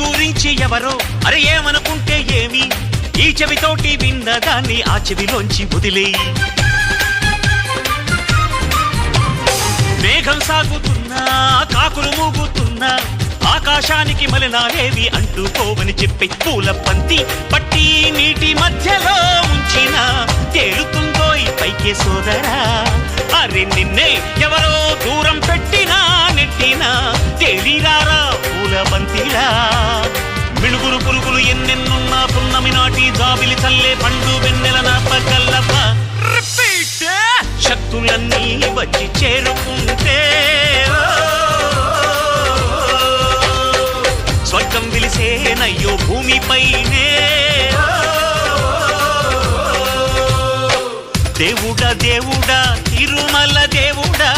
గురించి ఎవరో అరే ఏమనుకుంటే ఏమి, ఈ చెవితోటి విన్నదాన్ని ఆ చెవిలోంచి వదిలేయి. మేఘం సాగుతున్నా కాకులు మూగుతున్నా ఆకాశానికి మలినాలేవి అంటుకోవని చెప్పి పూల పంతి పట్టి నీటి మధ్యలో ఉంచిన తేలుతుందో ఈ పైకే సోదరా. అరే నిన్నే ఎవరో దూరం పెట్టినా నెట్టినా తేలిరారా పూల బంతిలా. మిణుగురు పురుగులు ఎన్నెన్నున్నా పున్నమి నాటి జాబిలి చల్లే పండు వెన్నెల నా పగల్లప్ప. శక్తులన్నీ వచ్చి చేరుకుంటే స్వర్గం విలిసేనయ్యో భూమిపైనే. దేవుడా దేవుడా తిరుమల దేవుడా